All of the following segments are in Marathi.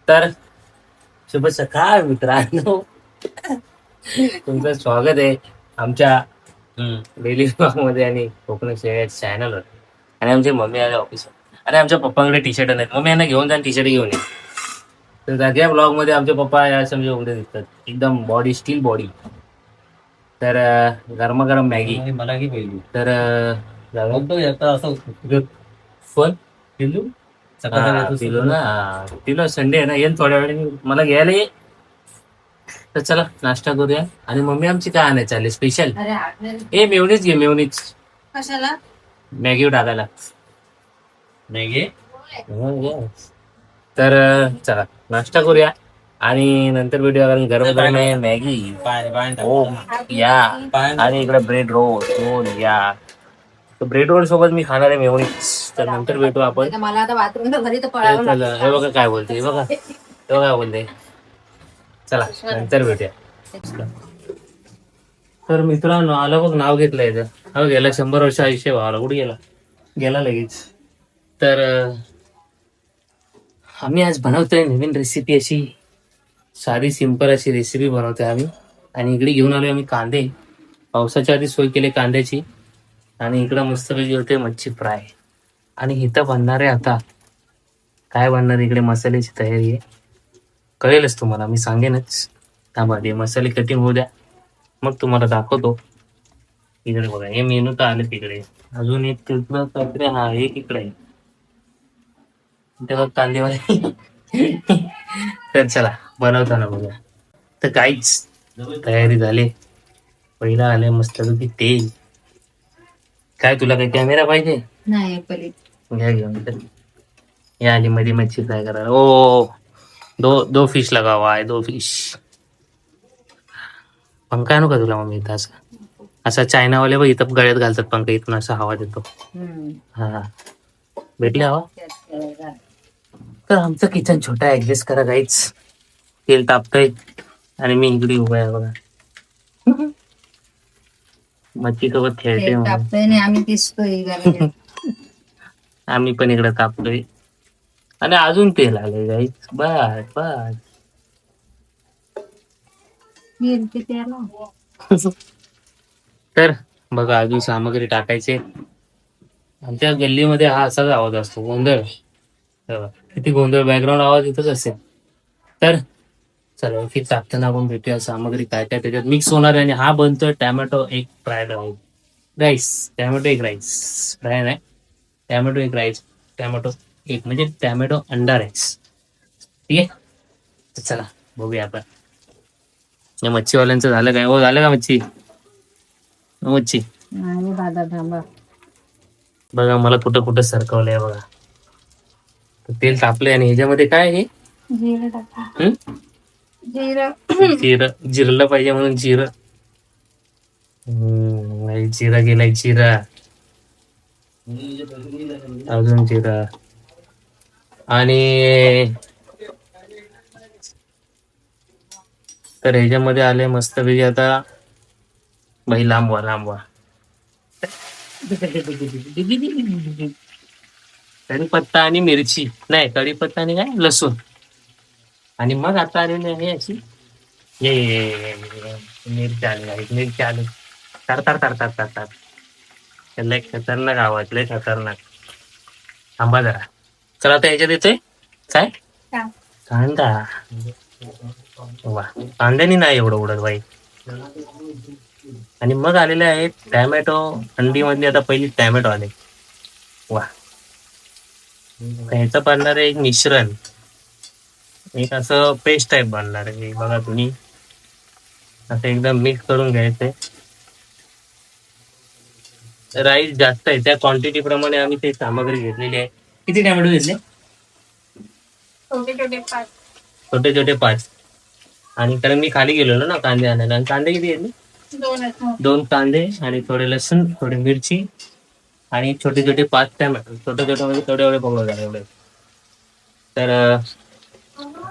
तर शुभ सकाळ मित्रांनो. तुमचं स्वागत आहे आमच्या डेली ब्लॉग मध्ये आणि कोकण शेअर चॅनलवर. आणि आमची मम्मी आले ऑफिसवर आणि आमच्या पप्पांकडे टी शर्ट नाहीत. मम्मी यांना घेऊन जा टी शर्ट घेऊन ये. तर सगळ्या ब्लॉग मध्ये आमचे पप्पा या समजे उघडे दिसतात, एकदम बॉडी स्टील बॉडी. तर गरमागरम मॅगी मला की पहिली तर असं फोन पिल्लू तिलो ना तिलो संडे आहे ना, येईल थोड्या वेळाने मला घ्यायला ये. तर चला नाश्ता करूया. आणि मम्मी आमची काय आणायचं चालले स्पेशल? ए मेवणीच घे, मेवणीच कशाला? मॅगी टाकायला. नाही तर चला नाश्ता करूया आणि नंतर व्हिडिओ कारण गरम गरम आहे मॅगी. ओ या आणि इकडे ब्रेड रोल या. तर ब्रेड रोल सोबत मी खाणार आहे मेवणीच. तर नंतर भेटू आपण. मला आता बाथरूम घरी तर पळावं चला हे बघा काय बोलते, हे बघा हे बघा काय बोलते. चला नंतर भेटूया. तर मित्रांनो आला बघ, नाव घेतलं याचं. हो गेला 100 वर्ष आयुष्य भावाला. कुठे गेला? गेला लगेच. तर आम्ही आज बनवतोय नवीन रेसिपी, अशी साधी सिंपल अशी रेसिपी बनवतोय आम्ही. आणि इकडे घेऊन आलोय आम्ही कांदे. पावसाच्या आधी सोय केली कांद्याची. आणि इकडं मस्तपैकी होते मच्छी फ्राय. आणि इथं बनणार आहे आता काय बनणार, इकडे मसाल्याची तयारी आहे. कळेलच तुम्हाला, मी सांगेनच. त्यामध्ये मसाले कटिंग होऊ द्या, मग तुम्हाला दाखवतो. इकडे बघा हे मेनू तर आले तिकडे. अजून एक तिकडं काहीतरी, हा एक इकडे आहे तेव्हा कांदेवाले. तर चला बनवताना बघा. तर काहीच तयारी झाली. पहिला आले मस्तपैकी तेल. काय तुला काही कॅमेरा पाहिजे? नाही पहिले घ्या घेऊन. तर हे आली मध्ये मच्छी फ्राय करायला. ओ दो दो फिश लगा हुआ है, 2 फिश. पंखा आणू का तुला मम्मी इथं असा? असा चायनावाले बघ इथं गळ्यात घालतात पंखा, इथून असा हवा देतो. हा भेटली हवा. तर आमचं किचन छोटा ऍडजस्ट करा काहीच. तेल तापतंय आणि मी इकडे उभा आहे बघा. मच्छी सोबत खेळते म्हणून. तापतोय नाही, आम्ही दिसतोय घरात. आम्ही पण इकडे तापतोय आणि अजून तेल आलंय गाईच. बस बस. तर बघा अजून सामग्री टाकायचे. आमच्या गल्लीमध्ये हा असाच आवाज असतो, गोंधळ. तेव्हा किती गोंधळ, बॅकग्राऊंड आवाज इथंच असेल. तर चला की टाकताना आपण भेटूया सामग्री काय काय त्याच्यात मिक्स होणार आहे. आणि हा बनतोय टॅमॅटो एक फ्रायड राईस. टॅमॅटो एक राईस फ्राय नाही, टॅमॅटो एक राईस. टॅमॅटो एक म्हणजे टॅमॅटो अंडा राईस. ठीक आहे. तर चला बघूया आपण. या मच्छीवाल्यांचं झालं काय? हो झालं का मच्छी? मच्छी नाही दादा थांबा. बघा मला कुठं कुठं सरकवलंय बघा. तर तेल तापलंय आणि ह्याच्यामध्ये काय आहे? जिरं टाका. हम्म? जिरं. जिरलं पाहिजे म्हणून जिरं. जिरा गेलाय जिरा. अजून जिरा. आणि तर ह्याच्यामध्ये आले मस्तपैकी आता बाई लांबवा लांबवा. कढीपत्ता आणि मिरची नाही, कढीपत्ता आणि काय लसूण. आणि मग आता आलेली आहे अशी मिरची आली आहे. मिरची आली तर तर तर तर तर तर. लय खतरनाक आवाज, लय खतरनाक. थांबा जरा. चला आता ह्याच्यात येतोय काय? कांदा. वा कांद्यानी नाही एवढं उडत बाई. आणि मग आलेले आहेत टॅमॅटो. अंडी मधली आता पहिली टॅमॅटो आले. वा ह्याचं बनणार आहे एक मिश्रण, एक असं पेस्ट टाईप बनणार आहे. बघा तुम्ही असं एकदम मिक्स करून घ्यायचंय. राईस जास्त आहे, त्या क्वांटिटी प्रमाणे आम्ही ते सामग्री घेतलेली आहे. किती टॅमॅटो घेतले? छोटे छोटे 5. आणि कारण मी खाली गेलेलो ना कांदे आणायला. आणि कांदे किती घेतले? 2 कांदे आणि थोडे लसूण, थोडी मिरची आणि छोटे छोटे 5 टॅमॅटो. छोटे छोटे म्हणजे थोडे एवढे बघा झाले एवढे. तर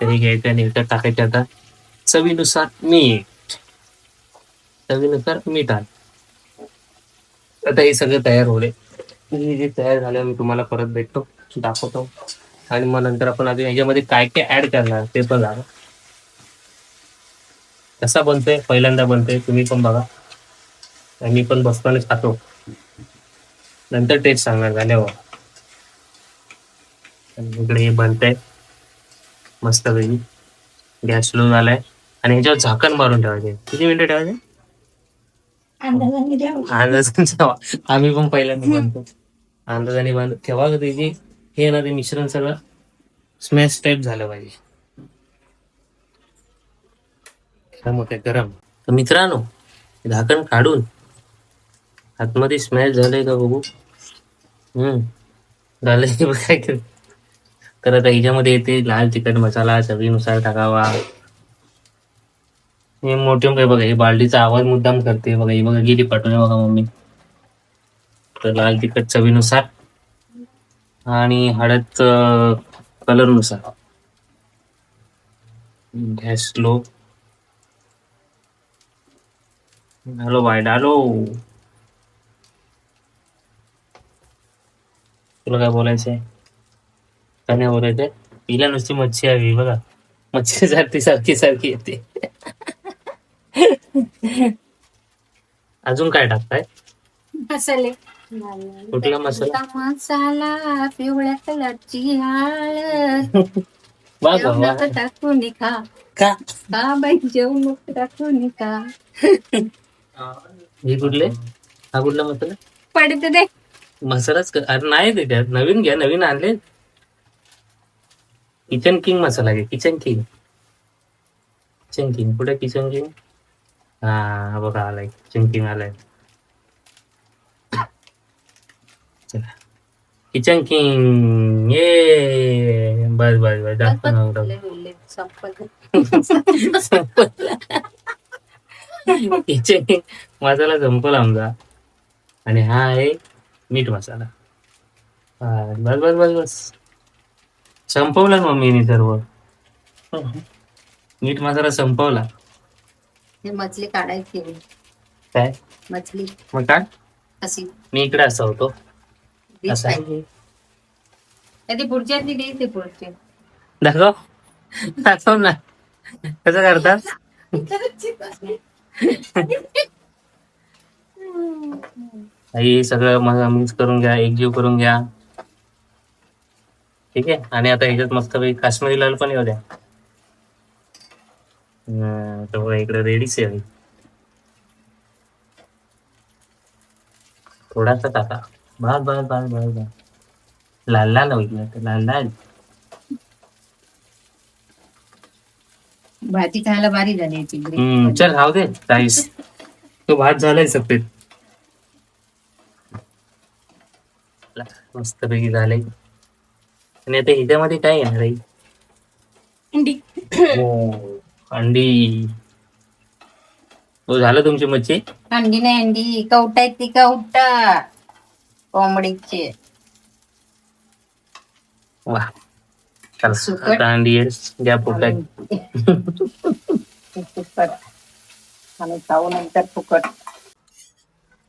हे घ्यायचं आणि इथं टाकायचे आता चवीनुसार मीठ. चवीनुसार मीठ आण. आता हे सगळं तयार होले. हे जे तयार झालं मी तुम्हाला परत भेटतो, दाखवतो. आणि मग नंतर आपण अजून याच्यामध्ये काय काय ऍड करणार ते पण झालं. कसा बनतोय पहिल्यांदा बनतोय तुम्ही पण बघा. आणि मी पण बसतानाच खातो. नंतर टेस्ट सांगणार झाल्यावर. आणि इकडे हे बनतंय मस्तपैकी. गॅस स्लो झालाय आणि ह्याच्यावर झाकण मारून ठेवायचे. किती मिनिटं ठेवायचे? अंदाजाने द्या. अंदाजाने ठेवा. आम्ही पण पहिल्यांदा बनतो. अंदाजाने बांध ठेवा का त्याची हे ना ते मिश्रण सगळं स्मॅश टाईप झालं पाहिजे. गरम होते गरम. तर मित्रांनो झाकण काढून आतमध्ये स्मॅश झालंय का बघू. झालंय की काय कर. तर आता ह्याच्यामध्ये येते लाल तिखट मसाला चवीनुसार टाकावा. हे मोठे बघा हे बालडीचा आवाज मुद्दाम करते बघा. ही बघा गेली पाठवणे बघा मम्मी. तर लाल तिखट चवीनुसार आणि हळद कलर नुसार. Gas slow. हॅलो बाय डालो. तुला काय बोलायचंय? काय नाही बोलायचंय? तिला नुसती मच्छी हवी बघा. मच्छी सारखी सारखी सारखी येते. अजून काय टाकताय? मसाले. कुठला मसाला? मसाला पिवळ्या कलरची हळद वा वा वा. जेवणात टाकून खा. का? का बाई जेवणात टाकून खा. हे कुठले? हा कुठला मसाला? पडते दे. मसालाच अरे नाही ते त्यात नवीन घ्या. नवीन आणले. किचन किंग मसाला घे. Kitchen king. किचन किंग कुठे किचन किंग? हा बघा आलाय किचन किंग आलाय. चला किचन किंग ये बस बस बस जास्त किचन किंग मसाला संपला आमचा. आणि हा आहे मीठ मसाला. बस बस बस बस संपवला मम्मीने सर्व. मीठ मसाला संपवला. हे मछली काढायची. काय मछली मग काय अशी मी इकडे असा होतो. असा ती पुढच्या ते पुढचे दाखव दाखव ना कसं करतात. हे सगळं मिक्स करून घ्या. एकजीव करून घ्या. ठीक आहे. आणि आता ह्याच्यात मस्त काश्मीरी लाल पण येऊ द्या. तर इकडे रेडीच आहे. थोडासा टाका. बस बस बस बस बस. लाल लाल होईल लाल लाल. भाजी खायला भारी झाली याची. चल राहू दे राईस. तो भात झालाय सफेद. मस्त पैकी झाले. आणि आता ह्याच्यामध्ये काय येणार आहे? अंडी. हो अंडी. हो झालं तुमची मच्छी. अंडी नाही अंडी कवटा आहे ती कवटा कोंबडीची. वा चला सुकट. आता अंडी आहे घ्या पोटात. आणि खाऊ नंतर फुकट.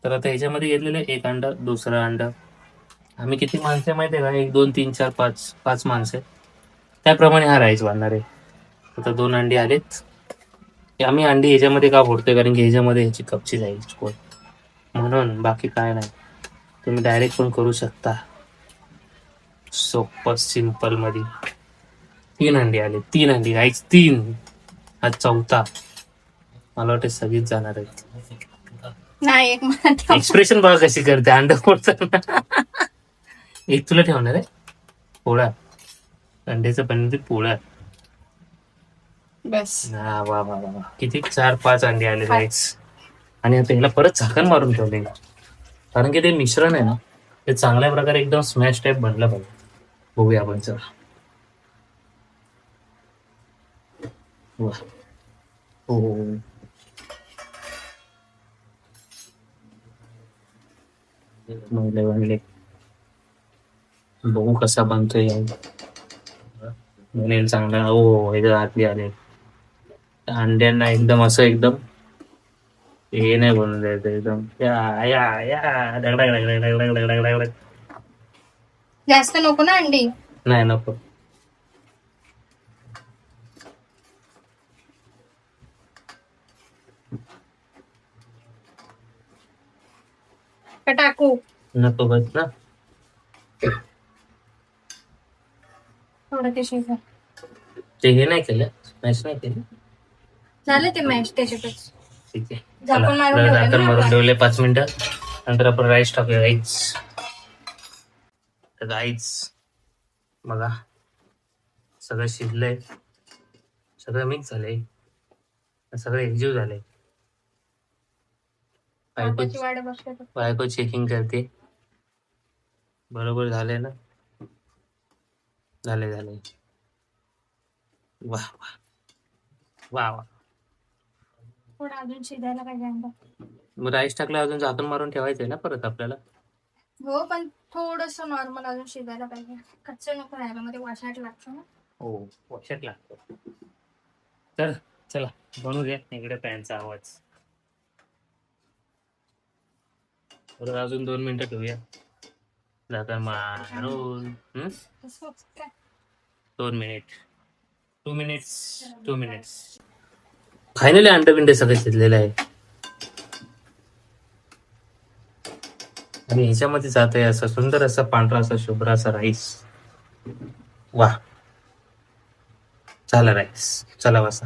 तर आता ह्याच्यामध्ये घेतलेलं एक अंड दुसरं अंड. आम्ही किती माणसं आहे माहिती आहे का? 1 2 3 4 5 माणसं आहे. त्याप्रमाणे हा राईस बनणार आहे. आता 2 अंडी आलेत. आम्ही अंडी ह्याच्यामध्ये का फोडतोय कारण की ह्याच्यामध्ये ह्याची कपची जाईल म्हणून. बाकी काय नाही. तुम्ही डायरेक्ट पण करू शकता. सोपं सिंपल मध्ये. 3 अंडी आले. 3 अंडी राईस 3. हा 4था. मला वाटतं सगळीच जाणार आहेत. नाही एक मला एक्सप्रेशन बघा कशी करते अंड फोडताना. एक तुला ठेवणार आहे पोळा. अंड्याचं पण पोळा. बस. वा वा वा वा. किती 4 5 अंडे आले राईस. आणि आता ह्याला परत झाकण मारून ठेवले कारण की ते मिश्रण आहे ना ते चांगल्या प्रकारे एकदम स्मॅश टाईप बनलं पाहिजे. बघूया आपण चला. वा हो बनले. बघू कसा बनतोय. बनेल चांगला. हो ह्याच्या आतली आले. अंड्यांना एकदम असं एकदम हे नाही बनवून द्यायचं एकदम या या या डगडग डगडग डगडग डगडग डगडग. जास्त नको ना अंडी. नाही नको. का टाकू नको बस ना. थोडं ते शिजलं. ते हे नाही केलं, मॅश नाही केलं. झालं ते मॅश त्याच्यातच. ठीक आहे. झाकण चला मारून ठेवलं झाकण ना मारून आपण. ठेवले 5 मिनिटं. नंतर आपण राईस टाकूया राईस. राईस बघा सगळं शिजलंय, सगळं मिक्स झालंय, सगळं एकजीव झालंय. त्याची वाट बघते तो. बायको चेकिंग करते. बरोबर झालंय ना? झालंय झालंय. वा वा वा वा. थोडं अजून शिजायला पाहिजे अंडा. मग राईस टाकला अजून झाकण मारून ठेवायचंय ना परत आपल्याला. हो पण थोडस नॉर्मल अजून शिजायला पाहिजे. कच्चं नको राहायला, मध्ये वासाट लागतो ना. हो वशात लागतो. तर चला बनवू द्या. इकडे पॅनचा आवाज. परत अजून 2 मिनिटं ठेवूया झाकण मारून. कसं काय? 2 मिनिट 2 मिनिट्स. फायनली अंडे बिंडे सगळे शिजलेले आहे आणि ह्याच्यामध्ये जात आहे असा सुंदर असा पांढरा असा शुभ्र असा राईस. वा चला राईस चला बसा.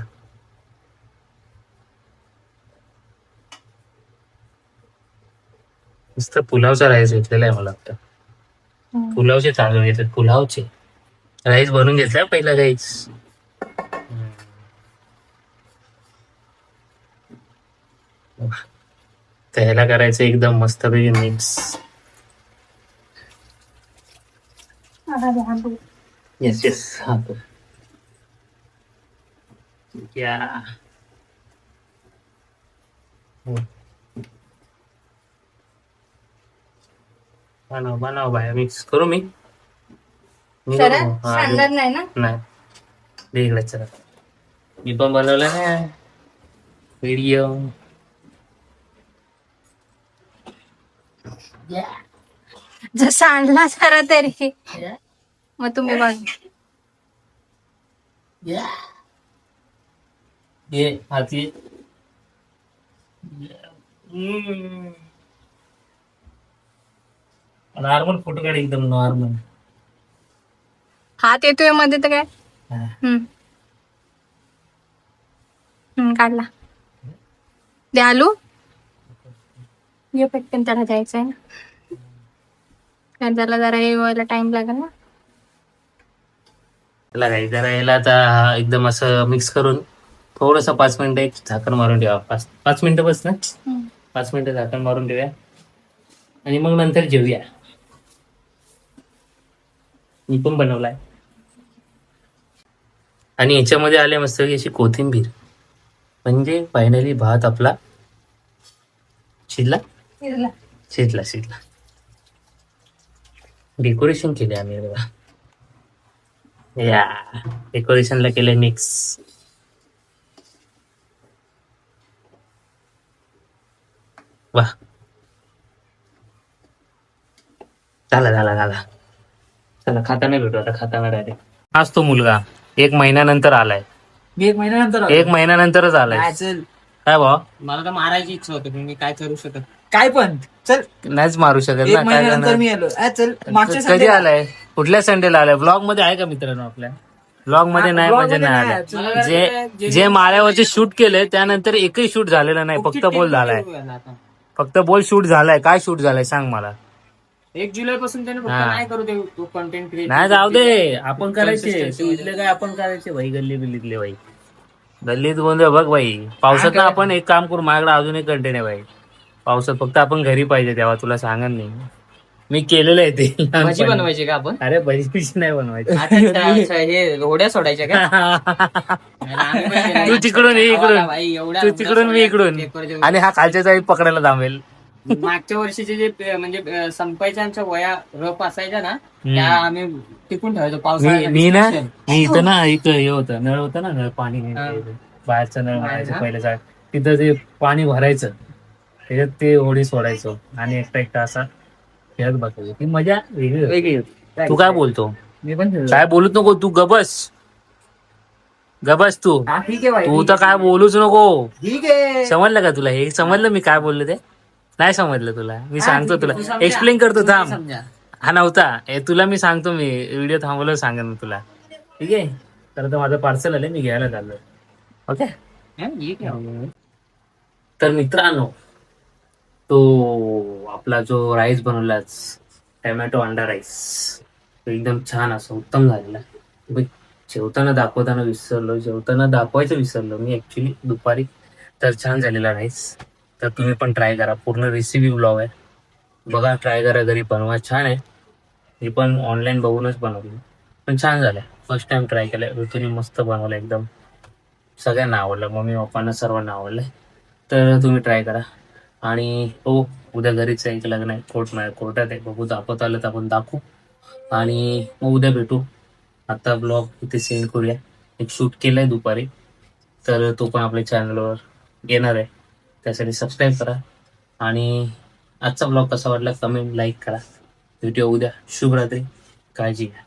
नुसतं पुलावचा राईस घेतलेला आहे मला वाटतं. पुलावचे तांदूळ येतात, पुलावचे राईस बनवून घेतलाय पहिला राईस. त्याला करायचं एकदम मस्तपैकी मिक्स. येस येस हा तो क्या बनव बनव बाय. मिक्स करू मी सरळ करू? हा, सांडणार नाही ना. नाही दे इकडे चला. मी पण बनवलं ना व्हिडिओ. जसं आणला जरा तरी मग तुम्ही बघ. ये हाती. नॉर्मल फोटो काढ एकदम नॉर्मल. हात येतोय मध्ये तर काय. काढला. दे आलू. ये पटकन त्याला द्यायचंय ना. कारण त्याला जरा हे व्हायला टाइम लागेल ना. त्याला काही जरा याला आता एकदम असं मिक्स करून थोडस 5 मिनिटं एक झाकण मारून ठेवा. 5 मिनिटं बस ना. 5 मिनिटं झाकण मारून ठेवूया आणि मग नंतर जेवूया. मी पण बनवलाय आणि याच्यामध्ये आले मस्त अशी कोथिंबीर. म्हणजे फायनली भात आपला शिजला शिजला शिजला. डेकोरेशन केले आम्ही बघा. या डेकोरेशनला केले मिक्स. वा झाला झाला झाला. चला खाताना भेटू आता. खाताना डायरेक्ट. आज तो मुलगा 1 महिन्यानंतर आलाय. 1 महिन्यानंतर 1 महिन्यानंतरच आलाय. चल काय भाऊ मला तर मारायची इच्छा होती पण मी काय करू शकत. काय पण चल नाहीच मारू शकत 1 ना. काय महिन्यानंतर करणार? मी आलो. चल मागच्या कधी आलाय? कुठल्या संडेला आलाय? ब्लॉग मध्ये आहे का मित्रांनो आपल्या? ब्लॉग मध्ये नाही म्हणजे नाही आलाय. जे माळ्यावरचे शूट केले त्यानंतर एकही शूट झालेलं नाही. फक्त बोल झालाय. फक्त बोल शूट झालाय. काय शूट झालाय सांग मला. 1 जुलै पासून त्याने फक्त हा. नाही करू दे कंटेंट क्रिएट. नाही जाऊ दे. आपण करायचे तू इथले काय आपण करायचे भाई. गल्ली बिल्लीतले भाई. गल्लीत गोंधळ बघ भाई. पावसात ना आपण एक काम करू. माझ्याकडे अजून एक कंटेंट आहे भाई. पावसात फक्त आपण घरी पाहिजे तेव्हा तुला सांगत नाही. मी केलेलं आहे ते. भाजी बनवायची का आपण? अरे भजी नाही बनवायची. अच्छा, हे रोड्या सोडायच्या का? तू तिकडून ये इकडून. भाई, एवढ्या तू तिकडून मी इकडून. आणि हा खालच्या जाई पकडायला थांबेल. मागच्या वर्षीचे जे म्हणजे संपायच्या आमच्या वया रफ असायच्या ना त्या आम्ही टिकून ठेवायचो पावसाळ्यात. मी इथं ना इथं हे होतं नळ होतं ना. नळ पाणी बाहेरचं नळ मारायचं पहिलं झाड. तिथं ते पाणी भरायचं त्याच्यात ते होडी सोडायचो आणि एकटा असा खेळत बसायचो. ती मजा वेगळी. तू काय बोलतो? मी पण काय बोलूच नको तू. गबस तू. ठीक आहे भाई, तू तर काय बोलूच नको. ठीक आहे. समजलं का तुला? हे समजलं मी काय बोललो ते? नाही समजलं तुला मी सांगतो तू तुला समजा. एक्सप्लेन करतो तू नाही थांब. समजा. हा नव्हता तुला मी सांगतो मी व्हिडिओ थांबवलं सांगेन मी तुला. ठीक आहे तर आता माझं पार्सल आलंय मी घ्यायला चाललोय. ओके ये क्या हो गया? तर मित्रांनो तो आपला जो राईस बनवलाच टॅमॅटो अंडा राईस तो एकदम छान असं उत्तम झालेला आहे. बघ, जेवताना दाखवायचं विसरलो मी ऍक्च्युली दुपारी. तर छान झालेला राईस. तर तुम्ही पण ट्राय करा. पूर्ण रेसिपी ब्लॉग आहे बघा. ट्राय करा घरी बनवा. छान आहे. मी पण ऑनलाईन बघूनच बनवली पण छान झालं. फर्स्ट टाइम ट्राय केलं. ऋतूने मस्त बनवलं एकदम. सगळ्यांना आवडलं. मम्मी पप्पांना सर्वांना आवडलं. तर तुम्ही ट्राय करा. आणि हो उद्या घरीच आहे. एक लग्न आहे. कोर्टात आहे. बघू दाखवत आलं तर आपण दाखवू. आणि मग उद्या भेटू. आता ब्लॉग इथे सेंड करूया. एक शूट केलाय दुपारी तर तो पण आपल्या चॅनलवर येणार आहे. त्यासाठी सबस्क्राईब करा. आणि आजचा ब्लॉग कसा वाटला कमेंट लाईक करा. भेटूया उद्या. शुभरात्री. काळजी घ्या.